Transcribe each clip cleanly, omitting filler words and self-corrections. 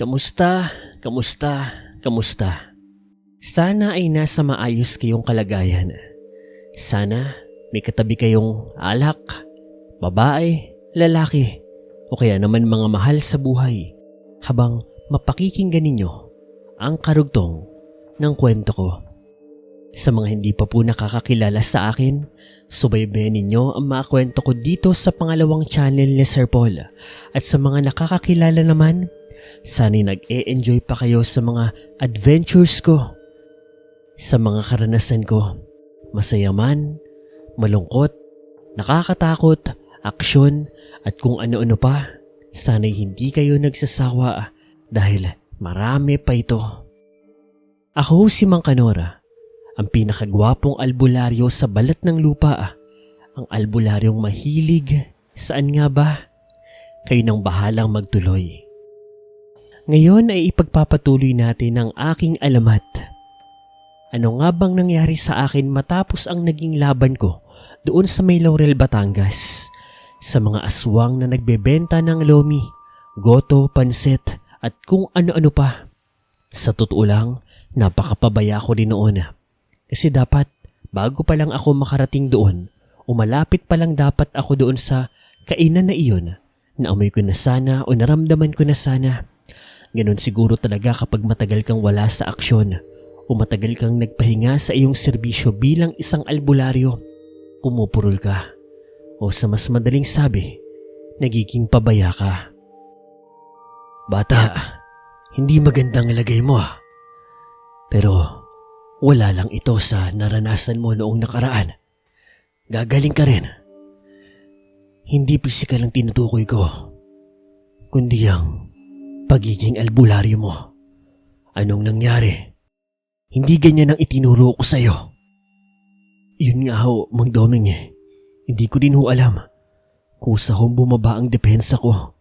Kamusta? Kamusta? Kamusta? Sana ay nasa maayos kayong kalagayan. Sana may katabi kayong alak, babae, lalaki, o kaya naman mga mahal sa buhay habang mapakikinggan ninyo ang karugtong ng kwento ko. Sa mga hindi pa po nakakakilala sa akin, subaybayan ninyo ang mga kwento ko dito sa pangalawang channel ni Sir Paul. At sa mga nakakakilala naman, sana'y nag-e-enjoy pa kayo sa mga adventures ko, sa mga karanasan ko. Masaya man, malungkot, nakakatakot, aksyon, at kung ano-ano pa. Sana'y hindi kayo nagsasawa dahil marami pa ito. Ako si Mang Kanora, ang pinakagwapong albularyo sa balat ng lupa. Ang albularyong mahilig. Saan nga ba? Kayo nang bahalang magtuloy. Ngayon ay ipagpapatuloy natin ang aking alamat. Ano nga bang nangyari sa akin matapos ang naging laban ko doon sa May Laurel, Batangas? Sa mga aswang na nagbebenta ng lomi, goto, pansit at kung ano-ano pa. Sa totoo lang, napakapabaya ko din noon. Kasi dapat, bago pa lang ako makarating doon, umalapit pa lang dapat ako doon sa kainan na iyon. Naamoy ko na sana o naramdaman ko na sana. Ganon siguro talaga kapag matagal kang wala sa aksyon o matagal kang nagpahinga sa iyong serbisyo bilang isang albularyo. Pumupurol ka o sa mas madaling sabi, nagiging pabaya ka. Bata, hindi magandang lagay mo. Pero wala lang ito sa naranasan mo noong nakaraan. Gagaling ka rin. Hindi pisikal ang tinutukoy ko, kundi ang pagiging albularyo mo. Anong nangyari? Hindi ganyan ang itinuro ko sa'yo. Yun nga ho, Mang Doming eh. Hindi ko din ho alam. Kusa hong bumaba ang depensa ko.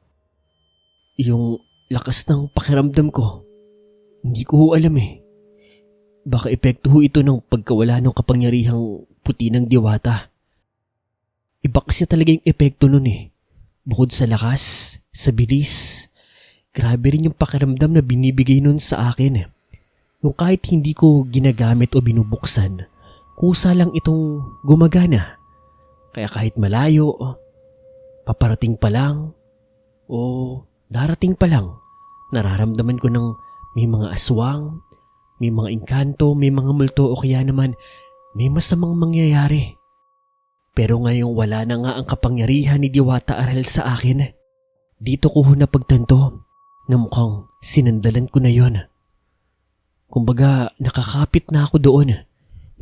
Yung lakas ng pakiramdam ko, hindi ko ho alam eh. Baka epekto ho ito ng pagkawala ng kapangyarihang puti ng diwata. Iba kasi talaga yung epekto nun eh. Bukod sa lakas, sa bilis, grabe rin yung pakiramdam na binibigay nun sa akin. Yung kahit hindi ko ginagamit o binubuksan, kusa lang itong gumagana. Kaya kahit malayo, paparating pa lang, o darating pa lang, nararamdaman ko ng may mga aswang, may mga engkanto, may mga multo o kaya naman may masamang mangyayari. Pero ngayong wala na nga ang kapangyarihan ni Diwata Arhel sa akin, dito ko napagtanto na mukhang sinandalan ko na yon. Kumbaga nakakapit na ako doon.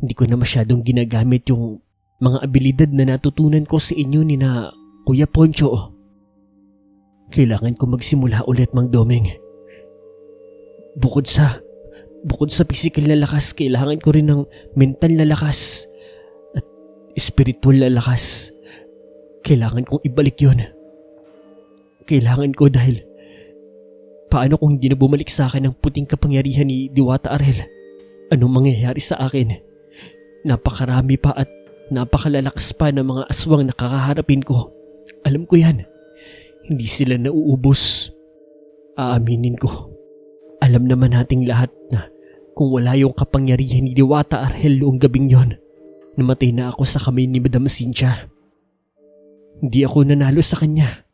Hindi ko na masyadong ginagamit yung mga abilidad na natutunan ko sa inyo ni na Kuya Poncho. Kailangan ko magsimula ulit, Mang Doming. Bukod sa physical na lakas, kailangan ko rin ng mental na lakas at spiritual na lakas. Kailangan kong ibalik yon. Kailangan ko dahil paano kung hindi na bumalik sa akin ang puting kapangyarihan ni Diwata Arhel? Anong mangyayari sa akin? Napakarami pa at napakalalakas pa ng mga aswang na kakaharapin ko. Alam ko yan. Hindi sila nauubos. Aaminin ko. Alam naman nating lahat na kung wala yung kapangyarihan ni Diwata Arhel noong gabing yon, namatay na ako sa kamay ni Madam Cynthia. Hindi ako nanalo sa kanya.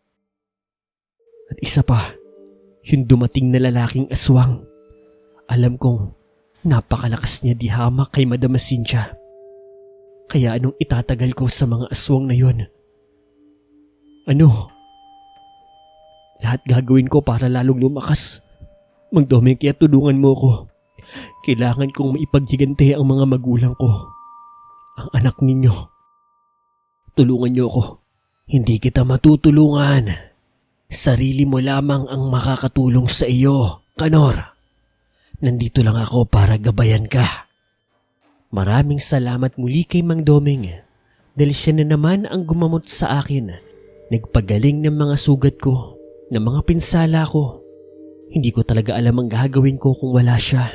At isa pa, yung dumating na lalaking aswang. Alam kong napakalakas niya di hamak kay Madam Cynthia. Kaya anong itatagal ko sa mga aswang na yon? Ano? Lahat gagawin ko para lalong lumakas. Mang Doming, kaya tulungan mo ko. Kailangan kong maipaghiganti ang mga magulang ko. Ang anak ninyo. Tulungan niyo ako. Hindi kita matutulungan. Sarili mo lamang ang makakatulong sa iyo, Kanor. Nandito lang ako para gabayan ka. Maraming salamat muli kay Mang Doming. Dahil siya na naman ang gumamot sa akin. Nagpagaling ng mga sugat ko, ng mga pinsala ko. Hindi ko talaga alam ang gagawin ko kung wala siya.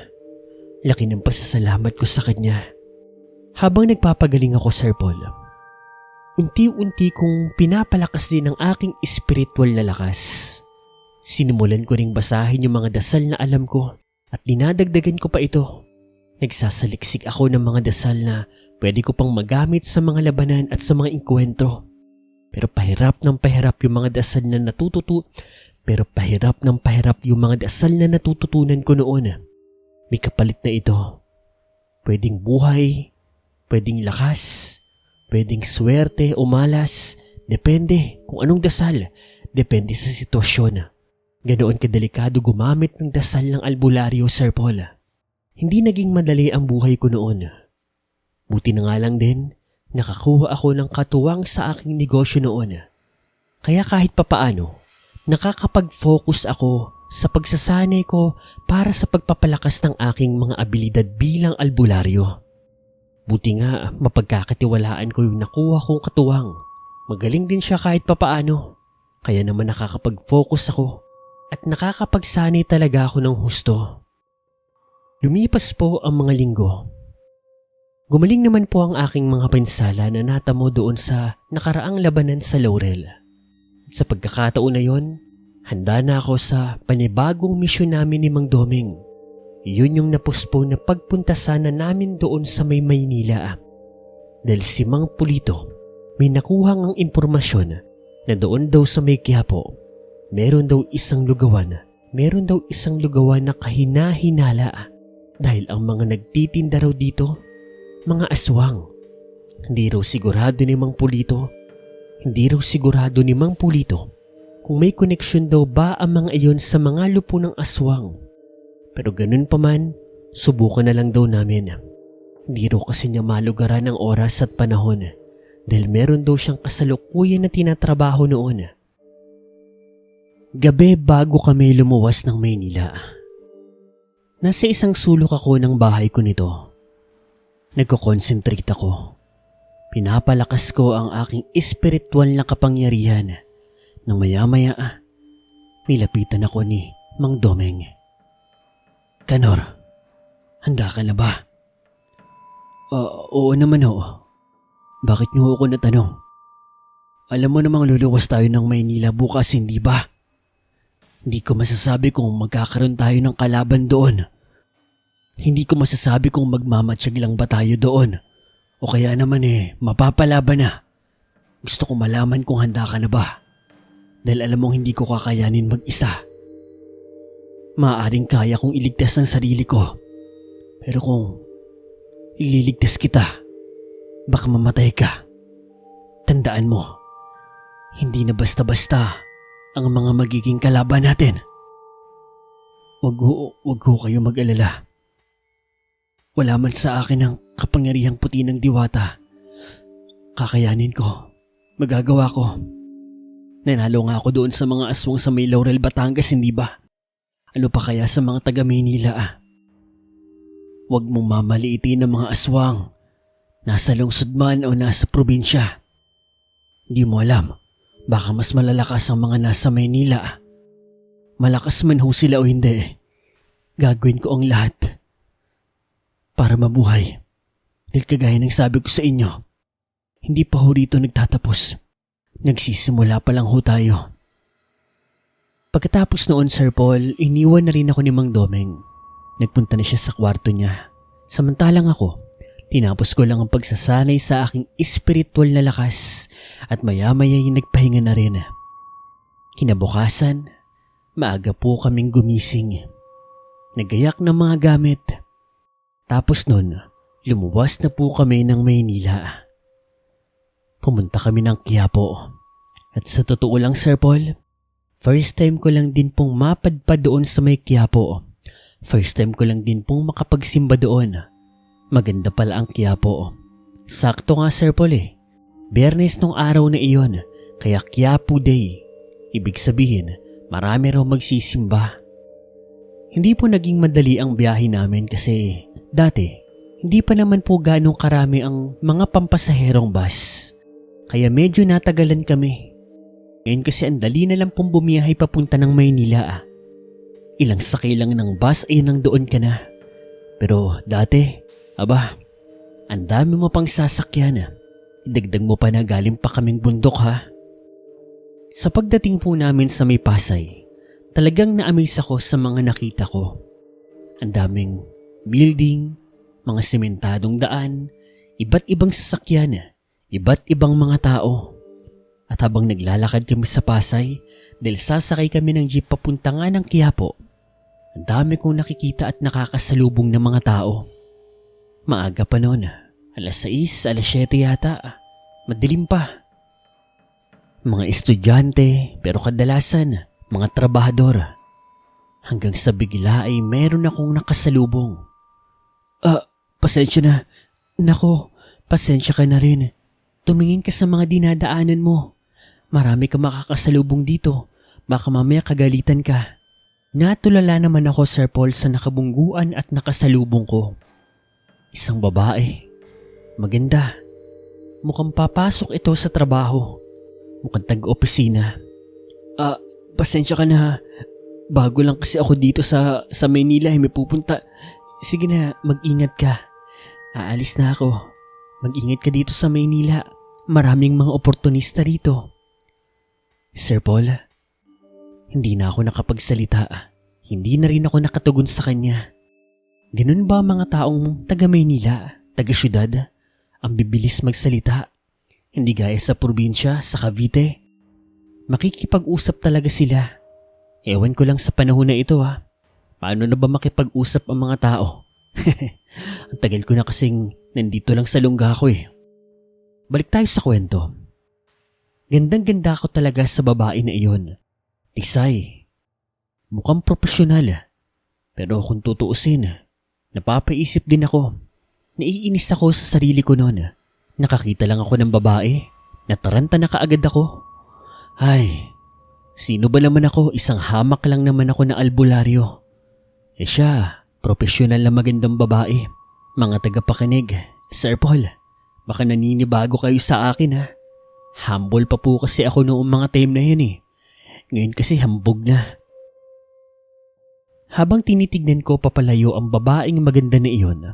Laki ng pasasalamat ko sa kanya. Habang nagpapagaling ako, Sir Paul, unti-unti kong pinapalakas din ang aking spiritual na lakas. Sinimulan ko ring basahin yung mga dasal na alam ko at dinadagdagan ko pa ito. Nagsasaliksik ako ng mga dasal na pwede ko pang magamit sa mga labanan at sa mga inkwentro. Pero pahirap ng pahirap yung mga dasal na natututunan ko noon. May kapalit na ito. Pwedeng buhay, pwedeng lakas, pwedeng swerte o malas. Depende kung anong dasal. Depende sa sitwasyon. Ganoon kadelikado gumamit ng dasal ng albularyo, Sir Paul. Hindi naging madali ang buhay ko noon. Buti na nga lang din, nakakuha ako ng katuwang sa aking negosyo noon. Kaya kahit papaano, nakakapag-focus ako sa pagsasanay ko para sa pagpapalakas ng aking mga abilidad bilang albularyo. Buti nga mapagkakatiwalaan ko yung nakuha kong katuwang. Magaling din siya kahit papaano. Kaya naman nakakapag-focus ako at nakakapagsanay talaga ako ng husto. Lumipas po ang mga linggo. Gumaling naman po ang aking mga pinsala na natamo doon sa nakaraang labanan sa Laurel. At sa pagkakataon na yon, handa na ako sa panibagong misyon namin ni Mang Doming. Yun yung napuspon na pagpunta sana namin doon sa may Maynila. Dahil si Mang Pulito may nakuhang ang impormasyon na doon daw sa may Quiapo, meron daw isang lugawan na kahina-hinala dahil ang mga nagtitinda raw dito, mga aswang. Hindi raw sigurado ni Mang Pulito kung may koneksyon daw ba ang mga iyon sa mga lupo ng aswang. Pero ganun pa man, subukan na lang daw namin. Hindi raw kasi niya malugaran ang oras at panahon dahil meron daw siyang kasalukuyan na tinatrabaho noon. Gabi bago kami lumuwas ng Maynila. Nasa isang sulok ako ng bahay ko nito. Nagko-concentrate ako. Pinapalakas ko ang aking espiritual na kapangyarihan. Nang maya-maya, nilapitan ako ni Mang Doming. Kanor, handa ka na ba? Oo naman ho. Bakit niyo ako natanong? Alam mo namang luluwas tayo ng Maynila bukas, hindi ba? Hindi ko masasabi kung magkakaroon tayo ng kalaban doon. Hindi ko masasabi kung magmamatsyag lang ba tayo doon. O kaya naman mapapalaban na. Gusto ko malaman kung handa ka na ba. Dahil alam mong hindi ko kakayanin mag-isa. Maaaring kaya kong iligtas ang sarili ko. Pero kung ililigtas kita, baka mamatay ka. Tandaan mo, hindi na basta-basta ang mga magiging kalaban natin. Wag ho kayo mag-alala. Wala man sa akin ang kapangyarihang puti ng diwata. Kakayanin ko. Magagawa ko. Nanalo nga ako doon sa mga aswang sa may Laurel, Batangas, hindi ba? Ano pa kaya sa mga taga Maynila? Huwag mong mamaliitin ang mga aswang. Nasa lungsod man o nasa probinsya. Hindi mo alam. Baka mas malalakas ang mga nasa Maynila. Malakas man ho sila o hindi, gagawin ko ang lahat para mabuhay. Dahil kagaya ng sabi ko sa inyo, hindi pa ho rito nagtatapos. Nagsisimula pa lang ho tayo. Pagkatapos noon, Sir Paul, iniwan na rin ako ni Mang Doming. Nagpunta na siya sa kwarto niya. Samantalang ako, tinapos ko lang ang pagsasanay sa aking espiritual na lakas at maya-maya'y nagpahinga na rin. Kinabukasan, maaga po kaming gumising. Nagayak ng mga gamit. Tapos nun, lumuwas na po kami ng Maynila. Pumunta kami ng Quiapo. At sa totoo lang, Sir Paul, first time ko lang din pong mapadpad doon sa may Quiapo. First time ko lang din pong makapagsimba doon. Maganda pala ang Quiapo. Sakto nga, Sir Paul Biyernes nung araw na iyon, kaya Quiapo Day. Ibig sabihin, marami raw magsisimba. Hindi po naging madali ang biyahe namin kasi dati, hindi pa naman po ganong karami ang mga pampasaherong bus. Kaya medyo natagalan kami. Ngayon kasi ang dali na lang pong bumiyahe papunta ng Maynila. Ilang sakay lang ng bus ay nang doon ka na. Pero dati, ang dami mo pang sasakyan. Idagdag mo pa na galing pa kaming bundok ha. Sa pagdating po namin sa may Pasay, Talagang na-amaze ako sa mga nakita ko. Ang daming building, mga sementadong daan, iba't ibang sasakyan, iba't ibang mga tao. At habang naglalakad kami sa Pasay, dahil sasakay kami ng jeep papunta nga ng Quiapo, ang dami kong nakikita at nakakasalubong ng mga tao. Maaga pa noon, alas 6, alas 7 yata, madilim pa. Mga estudyante pero kadalasan mga trabahador. Hanggang sa bigla ay meron akong nakasalubong. Pasensya na. Nako, pasensya ka na rin. Tumingin ka sa mga dinadaanan mo. Marami ka makakasalubong dito. Baka mamaya kagalitan ka. Natulala naman ako, Sir Paul, sa nakabungguan at nakasalubong ko. Isang babae. Maganda. Mukhang papasok ito sa trabaho. Mukhang tag-opisina. Pasensya ka na. Bago lang kasi ako dito sa Maynila. May pupunta. Sige na, mag-ingat ka. Aalis na ako. Mag-ingat ka dito sa Maynila. Maraming mga oportunista rito. Sir Paul, hindi na ako nakapagsalita. Hindi na rin ako nakatugon sa kanya. Ganun ba mga taong taga Maynila, taga syudad? Ang bibilis magsalita. Hindi gaya sa probinsya, sa Cavite. Makikipag-usap talaga sila. Ewan ko lang sa panahon na ito Paano na ba makipag-usap ang mga tao? Ang tagal ko na kasing nandito lang sa lungga ko Balik tayo sa kwento. Gandang-ganda ako talaga sa babae na iyon. Tisay. Mukhang profesional. Pero kung tutuusin, napapaisip din ako. Naiinis ako sa sarili ko noon. Nakakita lang ako ng babae. Nataranta na kaagad ako. Ay, sino ba naman ako? Isang hamak lang naman ako na albularyo. Siya, profesional na magandang babae. Mga tagapakinig, Sir Paul, baka naninibago kayo sa akin Humble pa po kasi ako noong mga time na yun Ngayon kasi hambog na. Habang tinitignan ko papalayo ang babaeng maganda na iyon,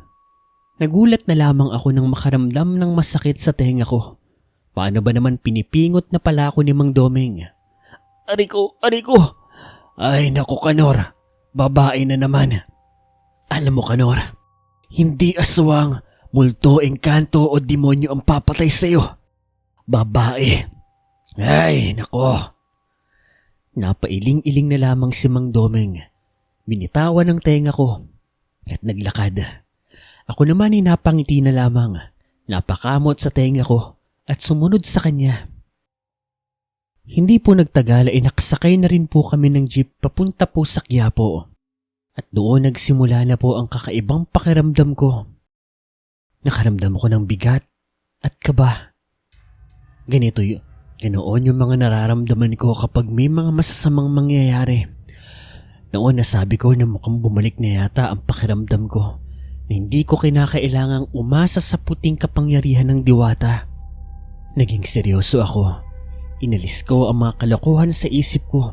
nagulat na lamang ako nang makaramdam ng masakit sa tenga ko. Paano ba naman pinipingot na pala ako ni Mang Domeng? Aray ko! Ay naku Kanor, babae na naman. Alam mo Kanor, hindi aswang, multo, engkanto o demonyo ang papatay sa'yo. Babae. Ay nako. Napailing-iling na lamang si Mang Domeng. Binitawan ng tenga ko at naglakad. Ako naman ay napangiti na lamang, napakamot sa tenga ko at sumunod sa kanya. Hindi po nagtagal ay nakasakay na rin po kami ng jeep papunta po sa Quiapo. At doon nagsimula na po ang kakaibang pakiramdam ko. Nakaramdam ko ng bigat at kaba. Ganoon yung mga nararamdaman ko kapag may mga masasamang mangyayari. Noon nasabi ko na mukhang bumalik na yata ang pakiramdam ko. Na hindi ko kinakailangang umasa sa puting kapangyarihan ng diwata. Naging seryoso ako. Inalis ko ang mga kalokohan sa isip ko.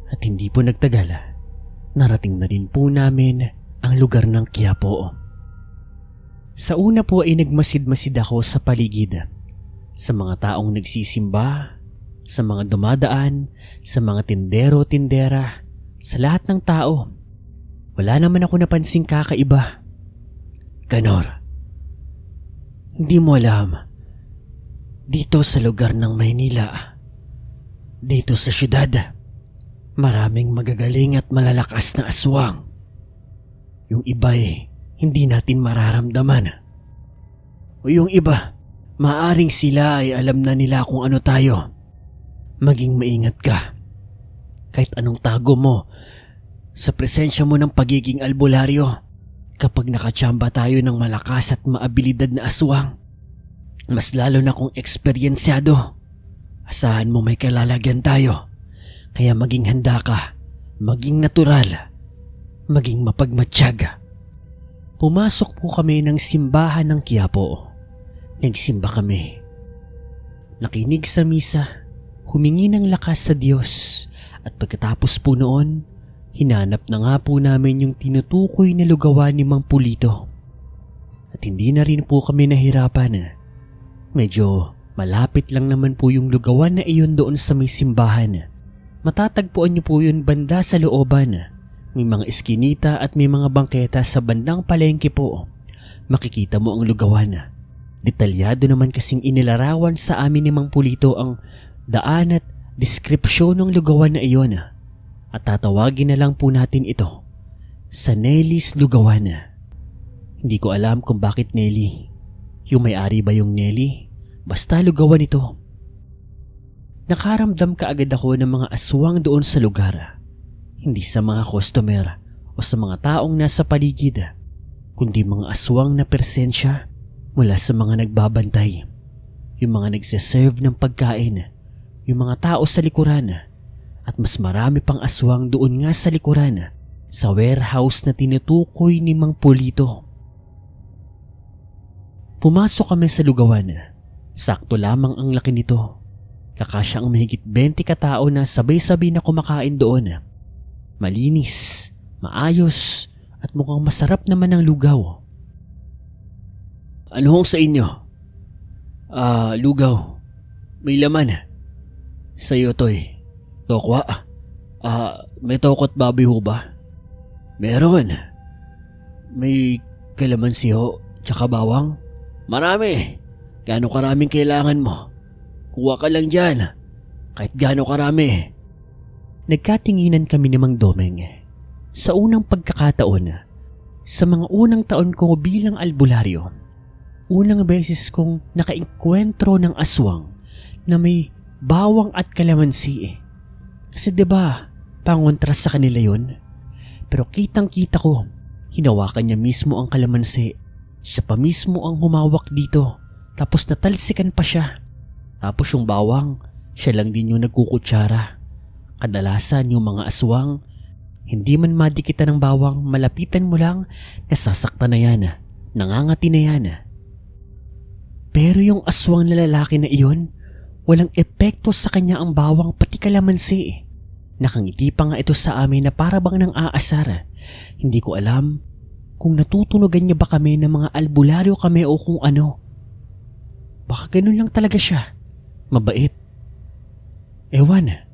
At hindi po nagtagal, narating na rin po namin ang lugar ng Quiapo. Sa una po ay nagmasid-masid ako sa paligid. Sa mga taong nagsisimba, sa mga dumadaan, sa mga tindero-tindera, sa lahat ng tao. Wala naman ako napansing kakaiba. Kanor, hindi mo alam, dito sa lugar ng Maynila, dito sa syudad, maraming magagaling at malalakas na aswang. Yung iba'y hindi natin mararamdaman. O yung iba, maaring sila ay alam na nila kung ano tayo. Maging maingat ka. Kahit anong tago mo, sa presensya mo ng pagiging albularyo, kapag nakachamba tayo ng malakas at maabilidad na aswang, mas lalo na kung eksperyensyado, asahan mo may kalalagyan tayo. Kaya maging handa ka, maging natural, maging mapagmatsyag. Pumasok po kami ng simbahan ng Quiapo. Nagsimba kami. Nakinig sa misa, humingi ng lakas sa Diyos, at pagkatapos po noon, hinanap na nga po namin yung tinutukoy na lugawan ni Mang Pulito. At hindi na rin po kami nahirapan. Medyo malapit lang naman po yung lugawan na iyon doon sa may simbahan. Matatagpuan niyo po yun banda sa looban. May mga eskinita at may mga bangketa sa bandang palengke po. Makikita mo ang lugawan. Detalyado naman kasing inilarawan sa amin ni Mang Pulito ang daan at deskripsyon ng lugawan na iyon. At tatawagin na lang po natin ito sa Nelly's Lugawan. Hindi ko alam kung bakit Nelly. Yung may-ari ba yung Nelly? Basta lugawan ito. Nakaramdam kaagad ako ng mga aswang doon sa lugar. Hindi sa mga customer o sa mga taong nasa paligid, kundi mga aswang na presensya mula sa mga nagbabantay, yung mga nagseserve ng pagkain, yung mga tao sa likuran, at mas marami pang aswang doon nga sa likuran, sa warehouse na tinutukoy ni Mang Pulito. Pumasok kami sa lugawan. Sakto lamang ang laki nito. Kakasya ang mahigit 20 katao na sabay-sabay na kumakain doon. Malinis, maayos, at mukhang masarap naman ang lugaw. Ano hong sa inyo? Lugaw. May laman. Sa'yo, Toy. Tokwa. May tokot baboy ho ba? Meron. May kalamansi ho, tsaka bawang. Marami. Gaano karaming kailangan mo? Kuha ka lang dyan. Kahit gaano karami. Nagkatinginan kami ni Mang Domeng. Sa unang pagkakataon, sa mga unang taon ko bilang albularyo, unang beses kong nakaengkwentro ng aswang na may bawang at kalamansi. Kasi 'di ba, pangontras sa kanila 'yon. Pero kitang-kita ko, hinawakan niya mismo ang kalamansi. Siya pa mismo ang humawak dito, tapos natalsikan pa siya. Tapos yung bawang, siya lang din yung nagkukutsara. Kadalasan yung mga aswang, hindi man madikitan ng bawang, malapitan mo lang, nasasaktan na yan, nangangati na yan. Pero yung aswang na lalaki na iyon, walang epekto sa kanya ang bawang pati kalamansi. Nakangiti pa nga ito sa amin na para bang nang aasar. Hindi ko alam kung natutunugan niya ba kami ng mga albularyo kami o kung ano. Baka ganun lang talaga siya. Mabait. Ewan.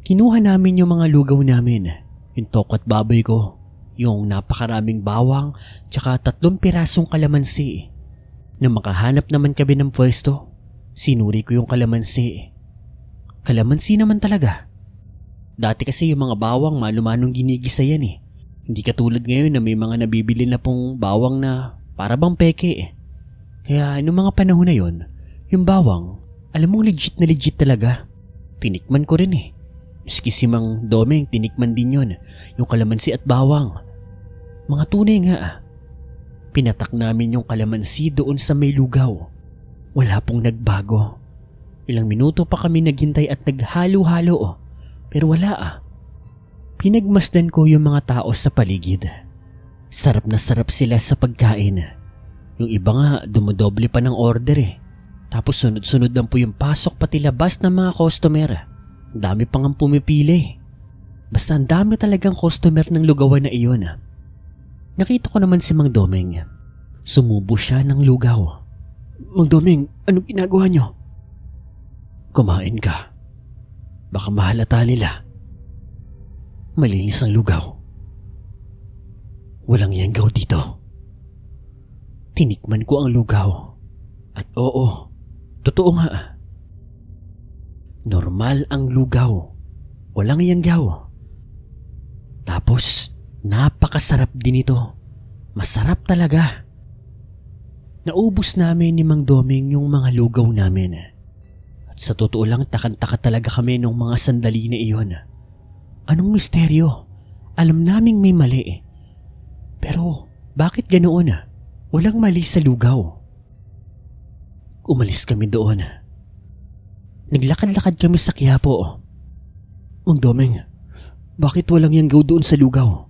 Kinuha namin yung mga lugaw namin. Yung tokot baboy ko. Yung napakaraming bawang tsaka 3 pirasong kalamansi. Nang makahanap naman kami ng pwesto, sinuri ko yung kalamansi. Kalamansi naman talaga. Dati kasi yung mga bawang malumanong ginigisa yan eh. Hindi katulad ngayon na may mga nabibili na pong bawang na para bang peke eh. Kaya noong mga panahon na yon, yung bawang, alam mong legit na legit talaga. Tinikman ko rin eh. Miski si Mang Domeng, tinikman din yon. Yung kalamansi at bawang. Mga tunay nga ah. Pinatak namin yung kalamansi doon sa may lugaw. Wala pong nagbago. Ilang minuto pa kami naghintay at naghalo-halo oh. Pero wala ah. Pinagmasdan ko yung mga tao sa paligid. Sarap na sarap sila sa pagkain. Yung iba nga dumodoble pa ng order eh. Tapos sunod-sunod lang po yung pasok pati labas ng mga customer. Ang dami pang ang pumipili. Basta ang dami talagang customer ng lugawan na iyon. Nakita ko naman si Mang Domeng. Sumubo siya ng lugaw. Mang Domeng, anong ginagawa niyo? Kumain ka. Baka mahalata nila. Malinis ang lugaw. Walang yanggaw dito. Tinikman ko ang lugaw. At oo, totoo nga. Normal ang lugaw. Walang yanggaw. Tapos, napakasarap din ito. Masarap talaga. Naubos namin ni Mang Domeng yung mga lugaw namin. At sa totoo lang, takang-taka talaga kami nung mga sandali na iyon. Anong misteryo? Alam naming may mali eh. Pero bakit ganoon? Walang mali sa lugaw. Umalis kami doon. Naglakad-lakad kami sa Quiapo. Mang Domeng, bakit walang yanggaw doon sa lugaw?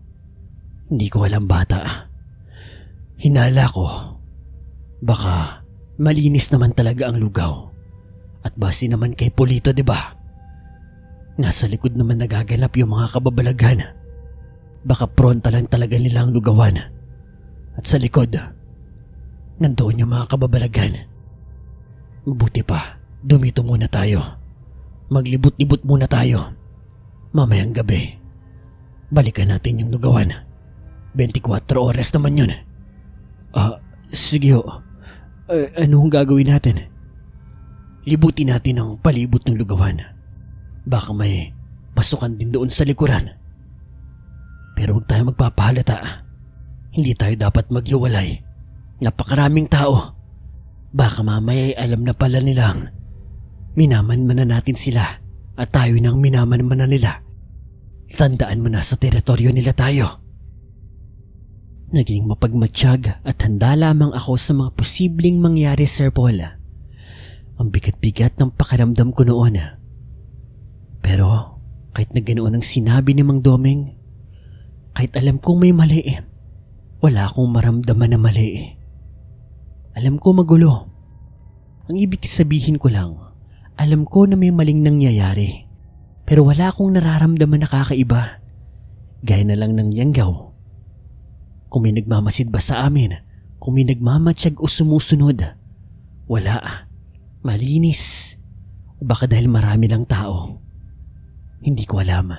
Hindi ko alam bata. Hinala ko. Baka malinis naman talaga ang lugaw. At base naman kay Pulito, 'di ba? Nasa likod naman nagaganap yung mga kababalagan. Baka pronta lang talaga nila ang lugawan. At sa likod, nandoon yung mga kababalagan. Mabuti pa, dumito muna tayo. Maglibot-libot muna tayo. Mamayang gabi, balikan natin yung lugawan. 24 oras naman yun. Sige ho. Anong gagawin natin? Libutin natin ang palibot ng lugawan. Baka may pasukan din doon sa likuran. Pero huwag tayo magpapahalata. Hindi tayo dapat maghiwalay. Napakaraming tao. Baka mamaya ay alam na pala nilang minamanmanan natin sila at tayo nang minamanmanan nila. Tandaan mo na sa teritoryo nila tayo. Naging mapagmatsyag at handa lamang ako sa mga posibleng mangyari, Sir Paul. Ang bigat-bigat ng pakiramdam ko noon. Pero kahit na ganoon ang sinabi ni Mang Doming, kahit alam kong may mali, wala akong maramdaman na mali. Alam ko magulo. Ang ibig sabihin ko lang, alam ko na may maling nangyayari. Pero wala akong nararamdaman na kakaiba. Gaya na lang ng yanggaw. Kung may nagmamasid ba sa amin, kung may nagmamatsyag o sumusunod, wala. Malinis. O baka dahil marami lang tao. Hindi ko alam.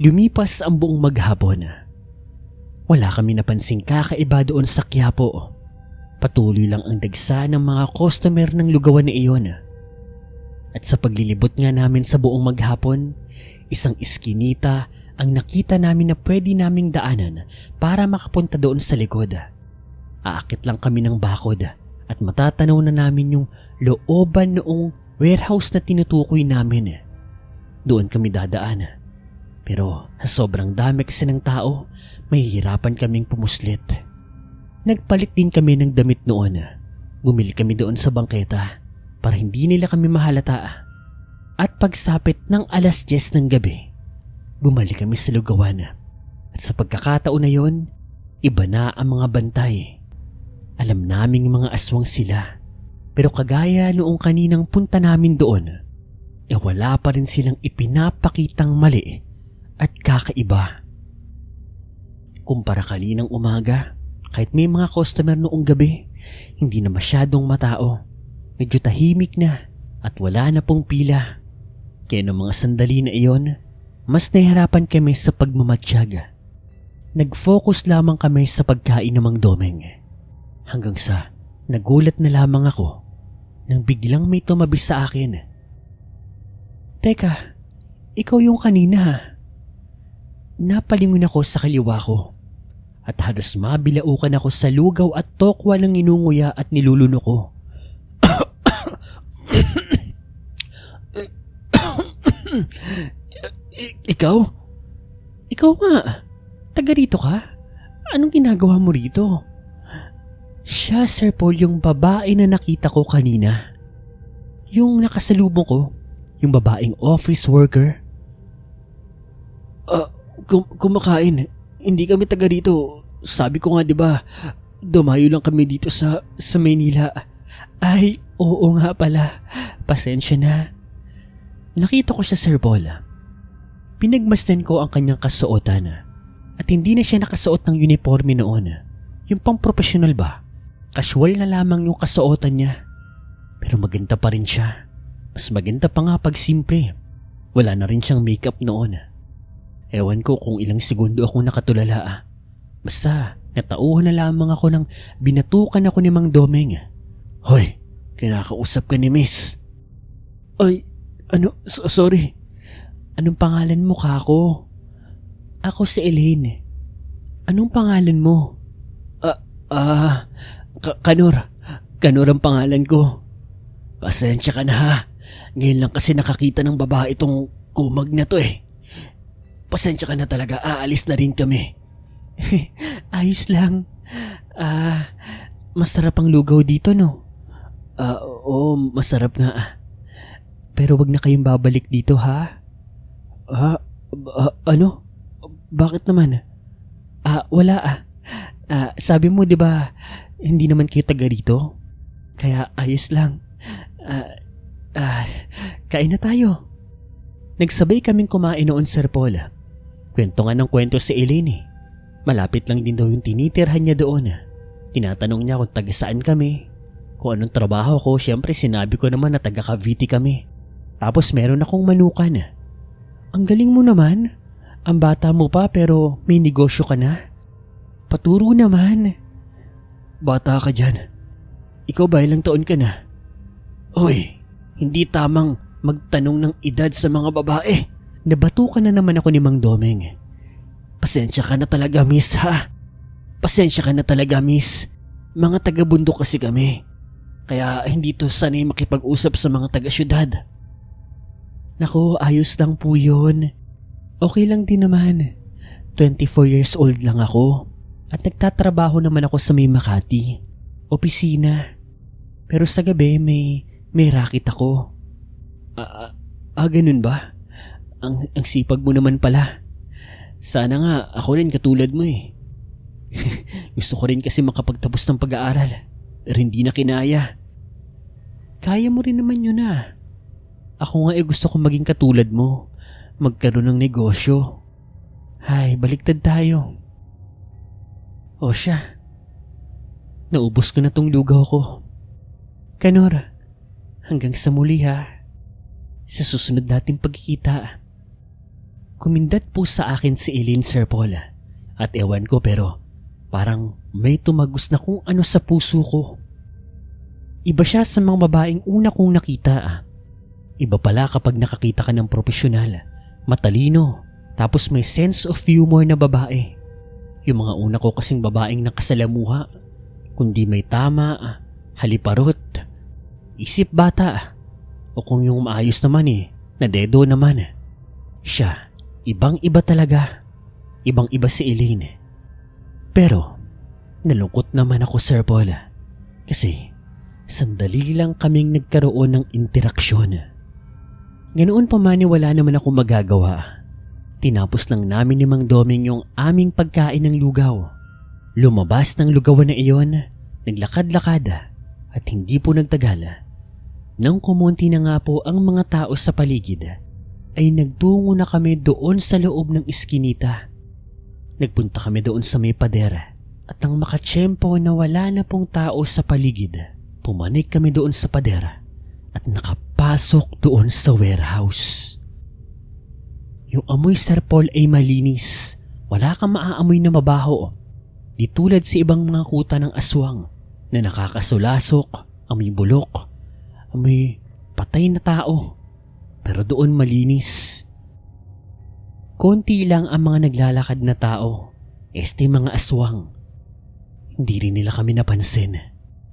Lumipas ang buong maghapon. Wala kami napansing kakaiba doon sa Quiapo. Patuloy lang ang dagsa ng mga customer ng lugawan na iyon. At sa paglilibot nga namin sa buong maghapon, isang iskinita ang nakita namin na pwede naming daanan para makapunta doon sa likod. Aakit lang kami ng bakod at matatanaw na namin yung looban noong warehouse na tinutukoy namin. Doon kami dadaan. Pero sa sobrang dami kasi ng tao, mahihirapan kaming pumuslit. Nagpalit din kami ng damit noon. Bumili kami doon sa bangketa para hindi nila kami mahalata. At pagsapit ng 10:00 ng gabi, bumalik kami sa lugawan. At sa pagkakataon na yon, iba na ang mga bantay. Alam naming mga aswang sila. Pero kagaya noong kaninang punta namin doon, wala pa rin silang ipinapakitang mali at kakaiba. Kumpara kaninang umaga, kahit may mga customer noong gabi, hindi na masyadong matao. Medyo tahimik na at wala na pong pila. Kaya ng mga sandali na iyon, mas nahihirapan kami sa pagmamatsyag. Nag-focus lamang kami sa pagkain ng Mang Doming. Hanggang sa nagulat na lamang ako nang biglang may tumabi sa akin. Teka, ikaw yung kanina. Napalingon ako sa kaliwa ko. At halos mabilaukan ako sa lugaw at tokwa ng inunguya at niluluno ko. Ikaw? Ikaw nga. Taga rito ka? Anong ginagawa mo rito? Siya, Sir Paul, yung babae na nakita ko kanina. Yung nakasalubong ko. Yung babaeng office worker. Kumakain. Hindi kami taga rito. Sabi ko nga 'di ba, dumayo lang kami dito sa Maynila. Ay, oo nga pala. Pasensya na. Nakita ko siya, Sir Paul. Pinagmasdan ko ang kanyang kasuotan. At hindi na siya nakasuot ng uniforme noon. Yung pang professional ba? Casual na lamang yung kasuotan niya. Pero maganda pa rin siya. Mas maganda pa nga pag simple. Wala na rin siyang makeup noon. Ewan ko kung ilang segundo akong nakatulala. Basta natauhan na lamang ako nang binatukan ako ni Mang Doming. Hoy, kinakausap ka ni Miss. Ay, sorry. Anong pangalan mo, kako? Ako si Elaine. Anong pangalan mo? Kanor. Kanor ang pangalan ko. Pasensya ka na ha. Ngayon lang kasi nakakita ng babae itong kumag na to eh. Pasensya ka na talaga, aalis na rin kami. Ayos lang. Masarap ang lugaw dito, no? Oo, masarap nga. Pero wag na kayong babalik dito, ha? Ano? Bakit naman? Wala. Sabi mo, di ba, hindi naman kayo taga rito? Kaya ayos lang. Kain na tayo. Nagsabay kaming kumain noon, Sir Paul. Kwento nga ng kwento si Elaine. Malapit lang din daw yung tinitirhan niya doon. Tinatanong niya kung taga saan kami. Kung anong trabaho ko, syempre sinabi ko naman na taga Cavite kami. Tapos meron akong manukan. Ang galing mo naman. Ang bata mo pa pero may negosyo ka na. Paturo naman. Bata ka dyan. Ikaw ba ilang taon ka na? Uy, hindi tamang magtanong ng edad sa mga babae. Nabatukan na naman ako ni Mang Domeng. Pasensya ka na talaga, miss, ha? Pasensya ka na talaga, miss. Mga taga-bundok kasi kami. Kaya hindi to sanay makipag-usap sa mga taga-syudad. Naku, ayos lang po yun. Okay lang din naman. 24 years old lang ako. At nagtatrabaho naman ako sa may Makati. Opisina. Pero sa gabi may racket ako. Ganun ba? Ang sipag mo naman pala. Sana nga ako rin katulad mo eh. Gusto ko rin kasi makapagtapos ng pag-aaral. Pero hindi na kinaya. Kaya mo rin naman yun ah. Ako nga gusto kong maging katulad mo. Magkaroon ng negosyo. Ay, baliktad tayo. O siya. Naubos ko na tong lugaw ko. Kanor, hanggang sa muli ha. Sa susunod nating pagkikita. Kumindat po sa akin si Eileen, Sir Paul. At ewan ko pero parang may tumagos na kung ano sa puso ko. Iba siya sa mga babaeng una kong nakita. Iba pala kapag nakakita ka ng profesional, matalino, tapos may sense of humor na babae. Yung mga una ko kasing babaeng nakasalamuha, kundi may tama, haliparot, isip bata, o kung yung maayos naman na dedo naman. Siya, ibang iba talaga. Ibang iba si Eileen. Pero, nalungkot naman ako, Sir Paul. Kasi, sandali lang kaming nagkaroon ng interaksyon. Ganoon pa man wala naman ako magagawa. Tinapos lang namin ni Mang Domeng yung aming pagkain ng lugaw. Lumabas ng lugawan na iyon, naglakad-lakad at hindi po nagtagal. Nang kumunti na nga po ang mga tao sa paligid, ay nagtungo na kami doon sa loob ng iskinita. Nagpunta kami doon sa may pader at nang makatsyempo na wala na pong tao sa paligid, pumanik kami doon sa pader at nakapasok doon sa warehouse. Yung amoy, Sir Paul, ay malinis. Wala kang maaamoy na mabaho. Di tulad sa ibang mga kuta ng aswang na nakakasulasok, amoy bulok, amoy patay na tao. Pero doon malinis. Konti lang ang mga naglalakad na tao. Mga aswang. Hindi rin nila kami napansin.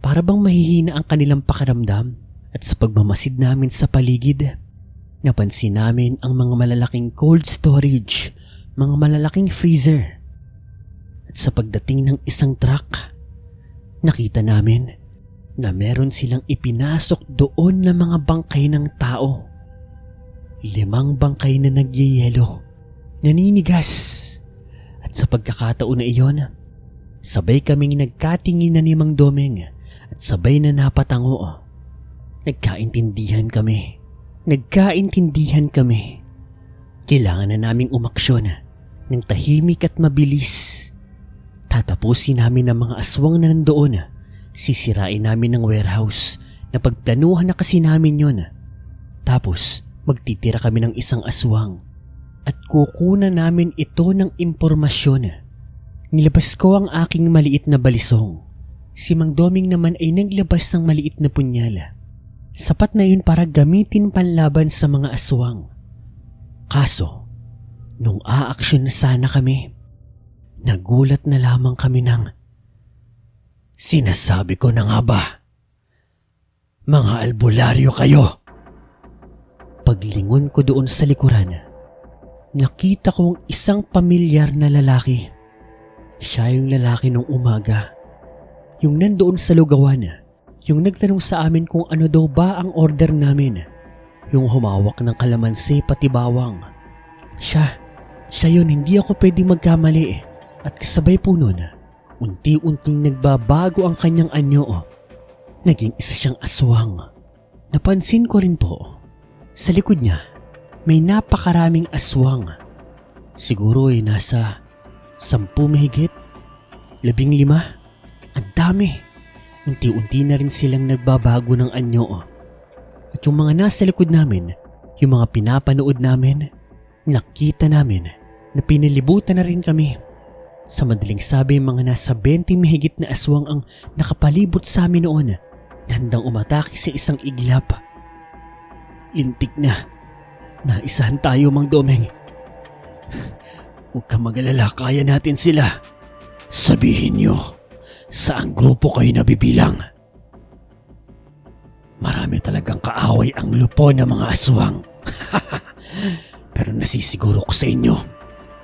Para bang mahihina ang kanilang pakiramdam. At sa pagmamasid namin sa paligid, napansin namin ang mga malalaking cold storage, mga malalaking freezer. At sa pagdating ng isang truck, nakita namin na meron silang ipinasok doon na mga bangkay ng tao. 5 bangkay na nagyayelo, naninigas. At sa pagkakataon na iyon, sabay kaming nagkatingin na ni Mang Domeng at sabay na napatango. Nagkaintindihan kami. Kailangan na naming umaksyon ng tahimik at mabilis. Tatapusin namin ang mga aswang na nandoon. Sisirain namin ang warehouse na pagplanuhan na kasi namin yon. Tapos magtitira kami ng isang aswang at kukunan namin ito ng impormasyon. Nilabas ko ang aking maliit na balisong. Si Mang Domeng naman ay naglabas ng maliit na punyal. Sapat na yun para gamitin panlaban sa mga aswang. Kaso, nung aaksyon na sana kami, nagulat na lamang kami ng, "Sinasabi ko na nga ba? Mga albularyo kayo!" Paglingon ko doon sa likuran, nakita ko ang isang pamilyar na lalaki. Siya yung lalaki nung umaga. Yung nandoon sa lugawan. Yung nagtanong sa amin kung ano daw ba ang order namin. Yung humawak ng kalamansi pati bawang. Siya yun, hindi ako pwedeng magkamali. At kasabay po nun, unti-unting nagbabago ang kanyang anyo. Naging isa siyang aswang. Napansin ko rin po, sa likod niya, may napakaraming aswang. Siguro ay nasa 10 mahigit, 15. Ang dami. Unti-unti na rin silang nagbabago ng anyo. At yung mga nasa likod namin, Yung mga pinapanood namin, nakita namin na pinilibutan na rin kami. Sa madaling sabi, mga nasa 20 mahigit na aswang ang nakapalibot sa amin noon, na handang umatake sa isang iglap. Lintik na. Naisahan tayo, Mang Domeng. Huwag kang mag-alala, kaya natin sila. Sabihin nyo, saang grupo kayo nabibilang? Marami talagang kaaway ang lupo ng mga aswang. Pero nasisiguro ko sa inyo,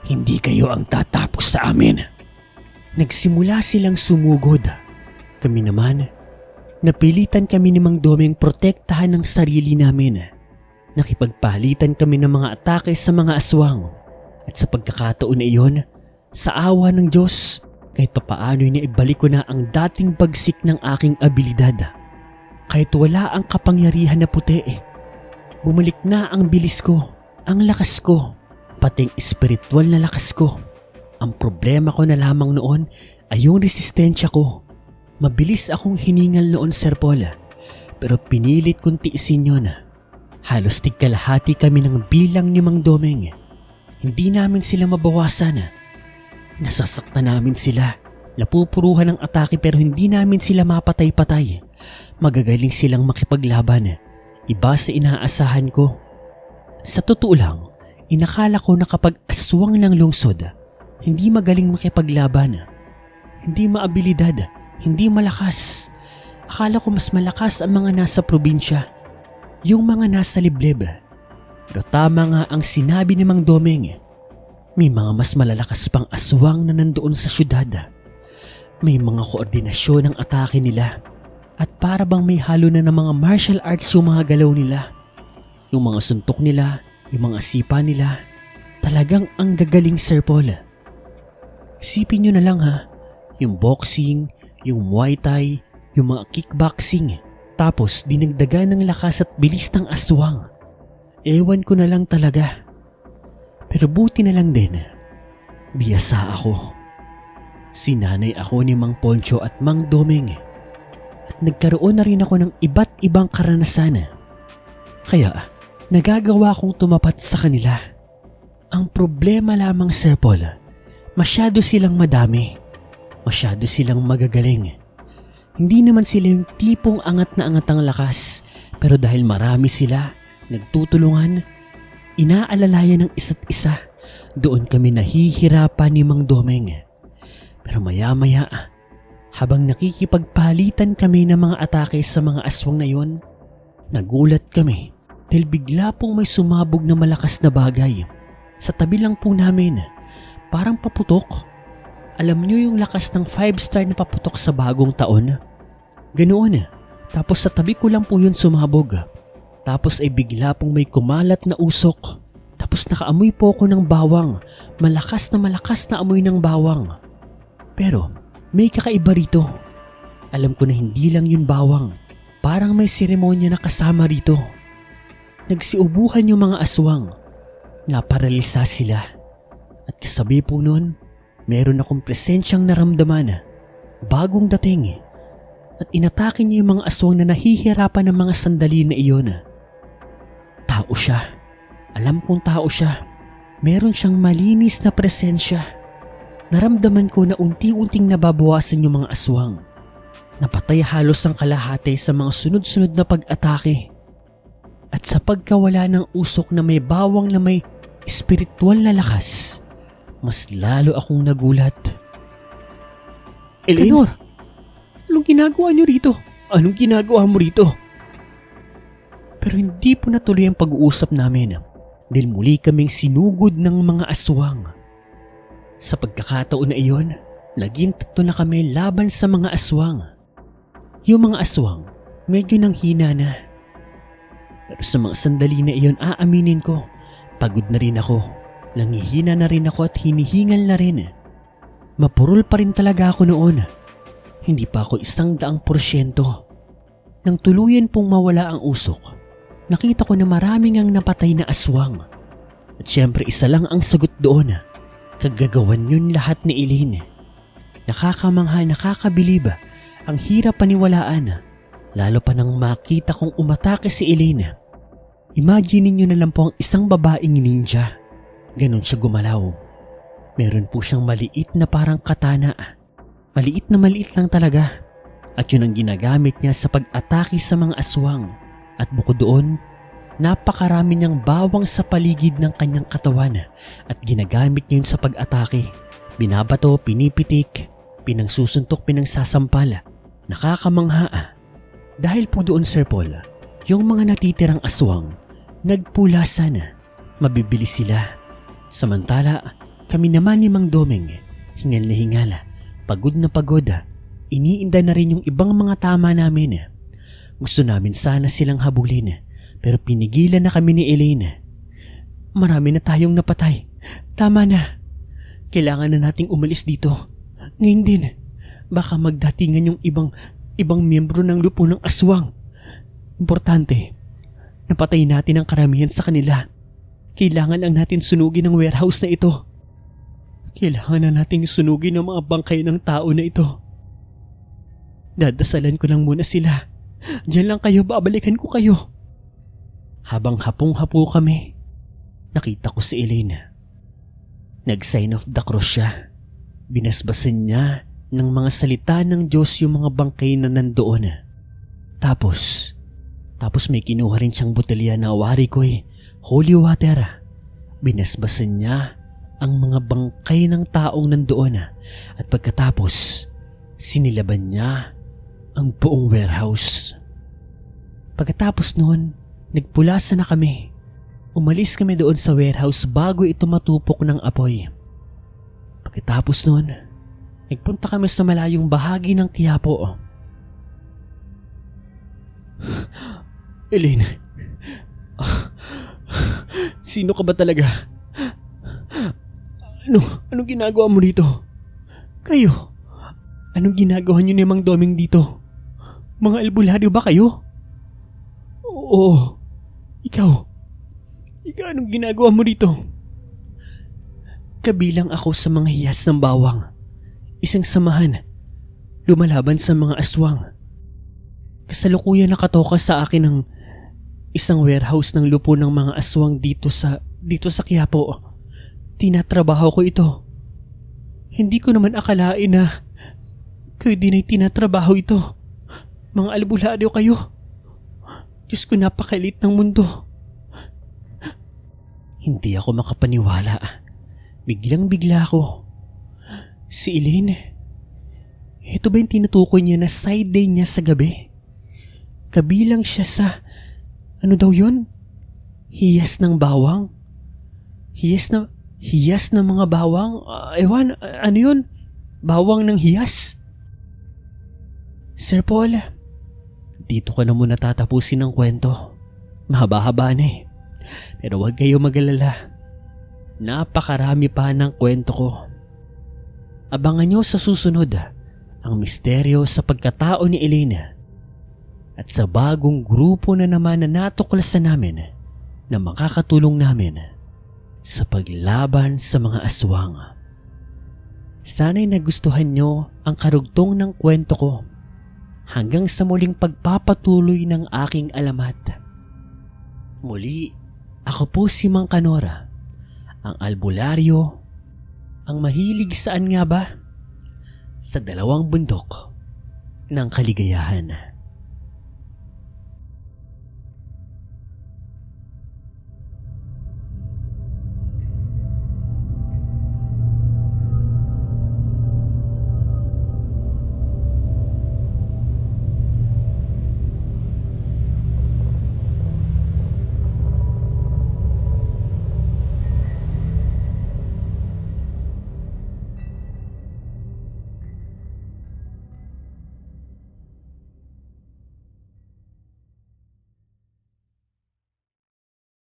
hindi kayo ang tatapos sa amin. Nagsimula silang sumugod. Kami naman, napilitan kami ni Mang Domeng protektahan ang sarili namin. Nakipagpalitan kami ng mga atake sa mga aswang. At sa pagkakataon na iyon, sa awa ng Diyos, kahit papaano'y naibalik ko na ang dating bagsik ng aking abilidad. Kahit wala ang kapangyarihan na puti, bumalik na ang bilis ko, ang lakas ko, pati ang espiritual na lakas ko. Ang problema ko na lamang noon ay yung resistensya ko. Mabilis akong hiningal noon, Sir Paul, pero pinilit kong tiisin yun. Halos tigkalahati kami ng bilang ni Mang Domeng. Hindi namin sila mabawasan. Nasasaktan namin sila. Napupuruhan ng atake pero hindi namin sila mapatay-patay. Magagaling silang makipaglaban. Iba sa inaasahan ko. Sa totoo lang, inakala ko na kapag aswang ng lungsod, hindi magaling makipaglaban. Hindi maabilidad, hindi malakas. Akala ko mas malakas ang mga nasa probinsya. Yung mga nasa liblib. Pero tama nga ang sinabi ni Mang Domeng. May mga mas malalakas pang aswang na nandoon sa syudad. May mga koordinasyon ng atake nila. At para bang may halo na ng mga martial arts yung mga galaw nila. Yung mga suntok nila, yung mga sipa nila. Talagang ang gagaling, Sir Paul. Isipin nyo na lang ha. Yung boxing, yung muay thai, yung mga kickboxing. Tapos dinagdagan ng lakas at bilis ng aswang. Ewan ko na lang talaga. Pero buti na lang din, biyasa ako. Sinanay ako ni Mang Poncho at Mang Domeng. At nagkaroon na rin ako ng iba't ibang karanasan. Kaya nagagawa kong tumapat sa kanila. Ang problema lamang, Sir Paul, masyado silang madami. Masyado silang magagaling. Hindi naman sila yung tipong angat na angat ang lakas. Pero dahil marami sila, nagtutulungan, inaalalayan ng isa't isa, doon kami nahihirapan ni Mang Domeng. Pero maya-maya, habang nakikipagpalitan kami ng mga atake sa mga aswang na yon, nagulat kami dahil bigla pong may sumabog na malakas na bagay. Sa tabi lang po namin, parang paputok. Alam nyo yung lakas ng 5-star na paputok sa bagong taon? Ganoon. Tapos sa tabi ko lang po yun sumabog. Tapos ay bigla pong may kumalat na usok. Tapos nakaamoy po ako ng bawang. Malakas na amoy ng bawang. Pero may kakaiba rito. Alam ko na hindi lang yun bawang. Parang may seremonya na kasama rito. Nagsiubuhan yung mga aswang. Naparalisa sila. At kasabi po nun, meron akong presensyang naramdaman. Bagong dating. At inatake niya yung mga aswang na nahihirapan ng mga sandali na iyon. Tao siya. Alam kong tao siya. Meron siyang malinis na presensya. Naramdaman ko na unti-unting nababawasan yung mga aswang. Napatay halos ang kalahati sa mga sunod-sunod na pag-atake. At sa pagkawala ng usok na may bawang na may espiritual na lakas, mas lalo akong nagulat. Eleanor, anong ginagawa niyo rito? Anong ginagawa mo rito? Pero hindi po natuloy ang pag-uusap namin dahil muli kaming sinugod ng mga aswang. Sa pagkakataon na iyon, naging tatlo na kami laban sa mga aswang. Yung mga aswang, medyo nang hina na. Pero sa mga sandali na iyon, aaminin ko, pagod na rin ako. Nangihina na rin ako at hinihingal na rin. Mapurol pa rin talaga ako noon. Hindi pa ako 100%. Nang tuluyan pong mawala ang usok, nakita ko na maraming ang napatay na aswang. At syempre isa lang ang sagot doon. Kagagawan yun lahat ni Eileen. Nakakamangha, nakakabilib. Ang hirap paniwalaan. Lalo pa nang makita kong umatake si Eileen. Imagine niyo na lang po ang isang babaeng ninja. Ganon siya gumalaw. Meron po siyang maliit na parang katana. Maliit na maliit lang talaga. At yun ang ginagamit niya sa pag-atake sa mga aswang. At bukod doon, napakarami niyang bawang sa paligid ng kanyang katawan at ginagamit niya yun sa pag-atake. Binabato, pinipitik, pinangsusuntok, pinangsasampal. Nakakamangha. Dahil po doon, Sir Paul, yung mga natitirang aswang, nagpulasan. Mabibili sila. Samantala, kami naman ni Mang Domeng, hingal na hingal, pagod na pagod. Iniinda na rin yung ibang mga tama namin. Gusto namin sana silang habulin, pero pinigilan na kami ni Elaine. Marami na tayong napatay. Tama na. Kailangan na nating umalis dito. Ngayon din, baka magdatingan yung ibang miyembro ng lupo ng aswang. Importante, napatay natin ang karamihan sa kanila. Kailangan lang natin sunugin ang warehouse na ito. Kailangan na nating sunugin ang mga bangkay ng tao na ito. Dadasalan ko lang muna sila. Diyan lang kayo, babalikan ko kayo. Habang hapong-hapo kami, nakita ko si Elaine. Nag-sign of the cross siya. Binasbasan niya ng mga salita ng Diyos yung mga bangkay na nandoon. Tapos may kinuha rin siyang botelya na warikoy, holy water. Binasbasan niya ang mga bangkay ng taong nandoon at pagkatapos, sinilaban niya ang buong warehouse. Pagkatapos noon, nagpulasa na kami. Umalis kami doon sa warehouse bago ito matupok ng apoy. Pagkatapos noon, nagpunta kami sa malayong bahagi ng Quiapo. Elaine, sino ka ba talaga? Anong ginagawa mo dito? Kayo, anong ginagawa niyo ni Mang Domeng dito? Mga albularyo ba kayo? Oo. Ikaw anong ginagawa mo dito? Kabilang ako sa mga hiyas ng bawang. Isang samahan. Lumalaban sa mga aswang. Kasalukuyan nakatoka sa akin ng isang warehouse ng lupo ng mga aswang dito sa Quiapo. Tinatrabaho ko ito. Hindi ko naman akalain na kayo din ay tinatrabaho ito. Mga albularyo kayo. Diyos ko, napakaliit ng mundo. Hindi ako makapaniwala. Biglang-bigla ako. Si Elaine, ito ba yung tinutukoy niya na side day niya sa gabi? Kabilang siya sa, ano daw yun? Hiyas ng bawang? Hiyas ng mga bawang? Ewan, ano yun? Bawang ng hiyas? Sir Paul, dito ko na muna tatapusin ang kwento. Mahaba-haba na eh. Pero huwag kayo mag-alala. Napakarami pa ng kwento ko. Abangan nyo sa susunod ang misteryo sa pagkatao ni Elaine at sa bagong grupo na naman na natuklasan namin na makakatulong namin sa paglaban sa mga aswang. Sana'y nagustuhan nyo ang karugtong ng kwento ko. Hanggang sa muling pagpapatuloy ng aking alamat. Muli, ako po si Mang Kanora, ang albularyo, ang mahilig saan nga ba? Sa dalawang bundok ng kaligayahan.